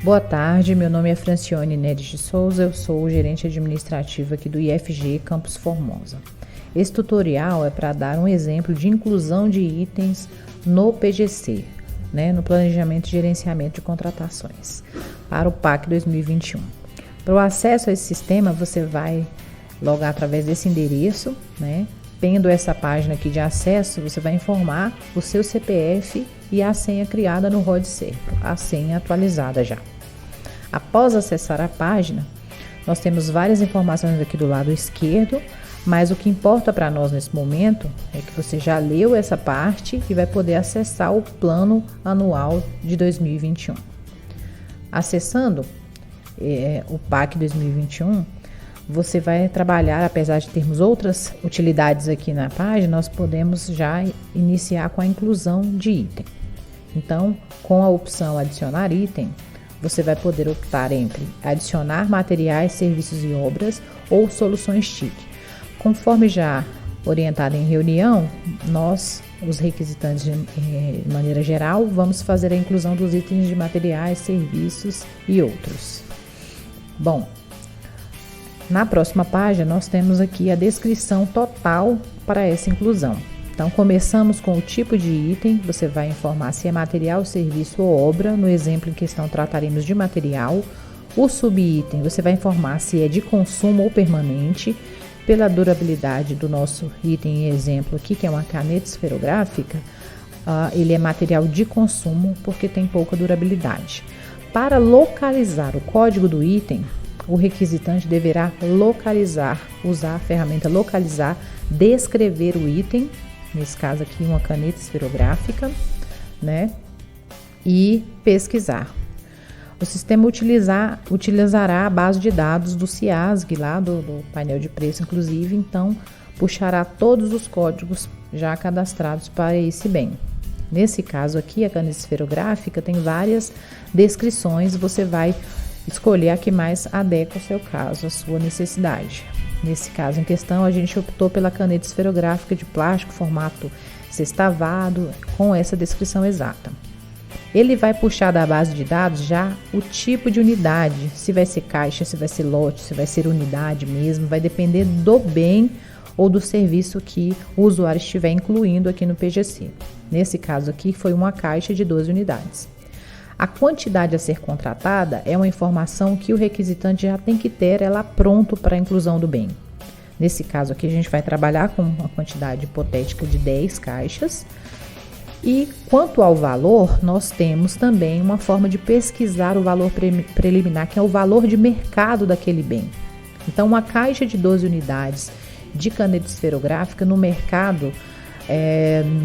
Boa tarde, meu nome é Francione Neres de Souza, eu sou gerente administrativa aqui do IFG Campus Formosa. Esse tutorial é para dar um exemplo de inclusão de itens no PGC, no Planejamento e Gerenciamento de Contratações, para o PAC 2021. Para o acesso a esse sistema, você vai logar através desse endereço, Tendo essa página aqui de acesso, você vai informar o seu CPF e a senha criada no ROD-Certo, a senha atualizada já. Após acessar a página, nós temos várias informações aqui do lado esquerdo, mas o que importa para nós nesse momento é que você já leu essa parte e vai poder acessar o plano anual de 2021. Acessando o PAC 2021, você vai trabalhar, apesar de termos outras utilidades aqui na página, nós podemos já iniciar com a inclusão de item. Então, com a opção adicionar item, você vai poder optar entre adicionar materiais, serviços e obras ou soluções TIC. Conforme já orientado em reunião, nós, os requisitantes de maneira geral, vamos fazer a inclusão dos itens de materiais, serviços e outros. Bom, na próxima página, nós temos aqui a descrição total para essa inclusão. Então, começamos com o tipo de item, você vai informar se é material, serviço ou obra. No exemplo em questão, trataremos de material. O subitem, você vai informar se é de consumo ou permanente. Pela durabilidade do nosso item exemplo aqui, que é uma caneta esferográfica, ele é material de consumo porque tem pouca durabilidade. Para localizar o código do item, o requisitante deverá usar a ferramenta localizar, descrever o item, nesse caso aqui uma caneta esferográfica, e pesquisar. O sistema utilizará a base de dados do CIASG, lá do painel de preço, inclusive, então puxará todos os códigos já cadastrados para esse bem. Nesse caso aqui, a caneta esferográfica tem várias descrições, você vai escolher a que mais adequa ao seu caso, à sua necessidade. Nesse caso em questão, a gente optou pela caneta esferográfica de plástico, formato sextavado, com essa descrição exata. Ele vai puxar da base de dados já o tipo de unidade, se vai ser caixa, se vai ser lote, se vai ser unidade mesmo, vai depender do bem ou do serviço que o usuário estiver incluindo aqui no PGC. Nesse caso aqui, foi uma caixa de 12 unidades. A quantidade a ser contratada é uma informação que o requisitante já tem que ter ela pronto para a inclusão do bem. Nesse caso aqui, a gente vai trabalhar com uma quantidade hipotética de 10 caixas. E quanto ao valor, nós temos também uma forma de pesquisar o valor preliminar, que é o valor de mercado daquele bem. Então, uma caixa de 12 unidades de caneta esferográfica no mercado,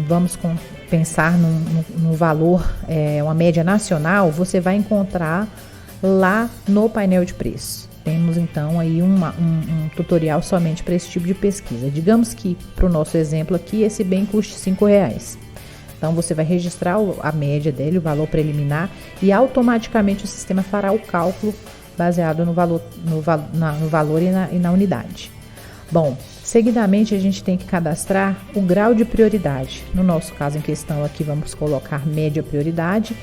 vamos pensar no valor, uma média nacional, você vai encontrar lá no painel de preço. Temos então aí um tutorial somente para esse tipo de pesquisa. Digamos que para o nosso exemplo aqui, esse bem custe R$5. Então você vai registrar a média dele, o valor preliminar, e automaticamente o sistema fará o cálculo baseado no valor e na unidade. Bom, seguidamente a gente tem que cadastrar o grau de prioridade. No nosso caso em questão aqui, vamos colocar média prioridade,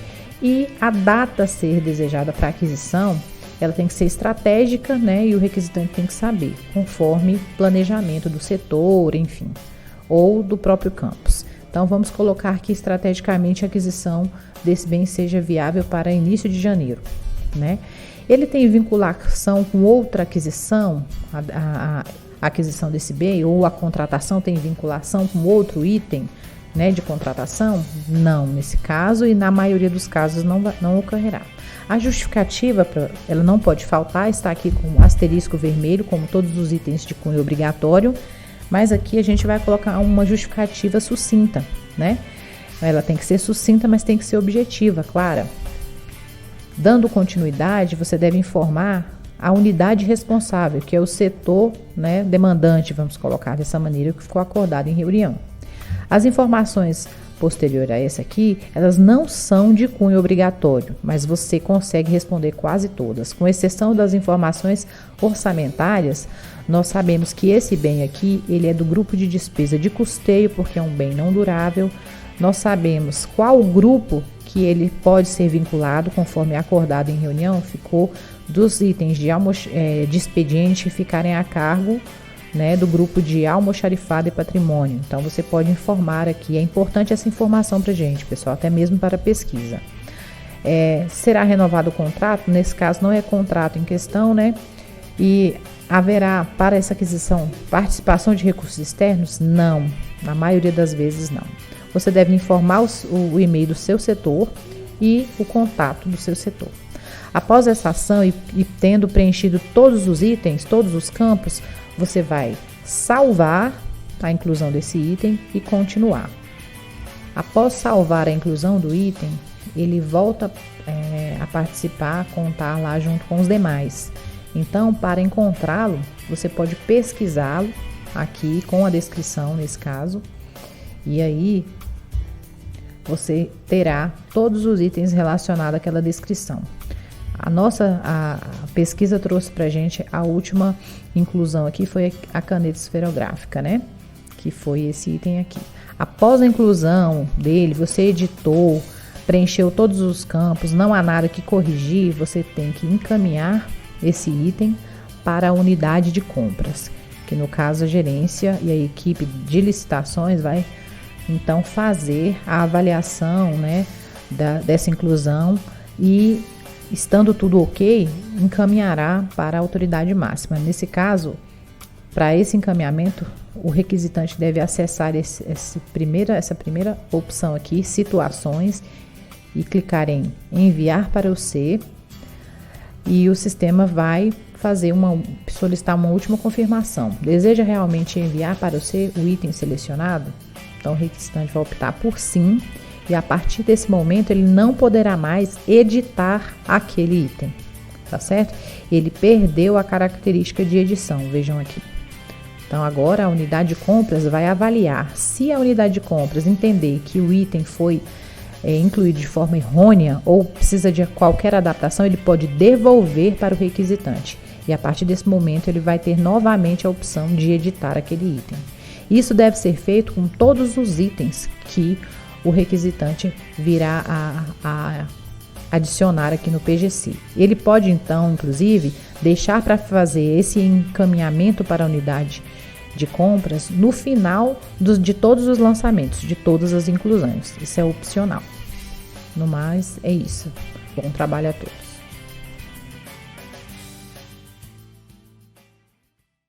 e a data a ser desejada para aquisição, ela tem que ser estratégica, e o requisitante tem que saber, conforme planejamento do setor, enfim, ou do próprio campus. Então vamos colocar que estrategicamente a aquisição desse bem seja viável para início de janeiro, Ele tem vinculação com outra aquisição, a aquisição desse bem, ou a contratação tem vinculação com outro item, de contratação? Não, nesse caso, e na maioria dos casos não ocorrerá. A justificativa, ela não pode faltar, está aqui com um asterisco vermelho, como todos os itens de cunho obrigatório, mas aqui a gente vai colocar uma justificativa sucinta, Ela tem que ser sucinta, mas tem que ser objetiva, clara. Dando continuidade, você deve informar a unidade responsável, que é o setor, demandante, vamos colocar dessa maneira, que ficou acordado em reunião. As informações posteriores a essa aqui, elas não são de cunho obrigatório, mas você consegue responder quase todas. Com exceção das informações orçamentárias, nós sabemos que esse bem aqui, ele é do grupo de despesa de custeio, porque é um bem não durável. Nós sabemos qual o grupo que ele pode ser vinculado, conforme acordado em reunião, ficou dos itens de expediente ficarem a cargo, né, do grupo de almoxarifado e patrimônio. Então, você pode informar aqui. É importante essa informação para a gente, pessoal, até mesmo para pesquisa. Será renovado o contrato? Nesse caso, não é contrato em questão, né? E haverá para essa aquisição participação de recursos externos? Não, na maioria das vezes não. Você deve informar o e-mail do seu setor e o contato do seu setor. Após essa ação e tendo preenchido todos os itens, todos os campos, você vai salvar a inclusão desse item e continuar. Após salvar a inclusão do item, ele volta a participar, a contar lá junto com os demais. Então, para encontrá-lo, você pode pesquisá-lo aqui com a descrição, nesse caso, e aí você terá todos os itens relacionados àquela descrição. A pesquisa trouxe para a gente a última inclusão aqui, foi a caneta esferográfica, né? Que foi esse item aqui. Após a inclusão dele, você editou, preencheu todos os campos, não há nada que corrigir, você tem que encaminhar esse item para a unidade de compras, que no caso a gerência e a equipe de licitações vai então fazer a avaliação, né, dessa inclusão e, estando tudo ok, encaminhará para a autoridade máxima. Nesse caso, para esse encaminhamento, o requisitante deve acessar essa primeira opção aqui, situações, e clicar em enviar para o C, e o sistema vai solicitar uma última confirmação. Deseja realmente enviar para o C o item selecionado? Então, o requisitante vai optar por sim, e a partir desse momento ele não poderá mais editar aquele item, tá certo? Ele perdeu a característica de edição, vejam aqui. Então, agora a unidade de compras vai avaliar. Se a unidade de compras entender que o item foi incluído de forma errônea ou precisa de qualquer adaptação, ele pode devolver para o requisitante. E a partir desse momento ele vai ter novamente a opção de editar aquele item. Isso deve ser feito com todos os itens que o requisitante virá a adicionar aqui no PGC. Ele pode então, inclusive, deixar para fazer esse encaminhamento para a unidade de compras no final de todos os lançamentos, de todas as inclusões. Isso é opcional. No mais, é isso. Bom trabalho a todos.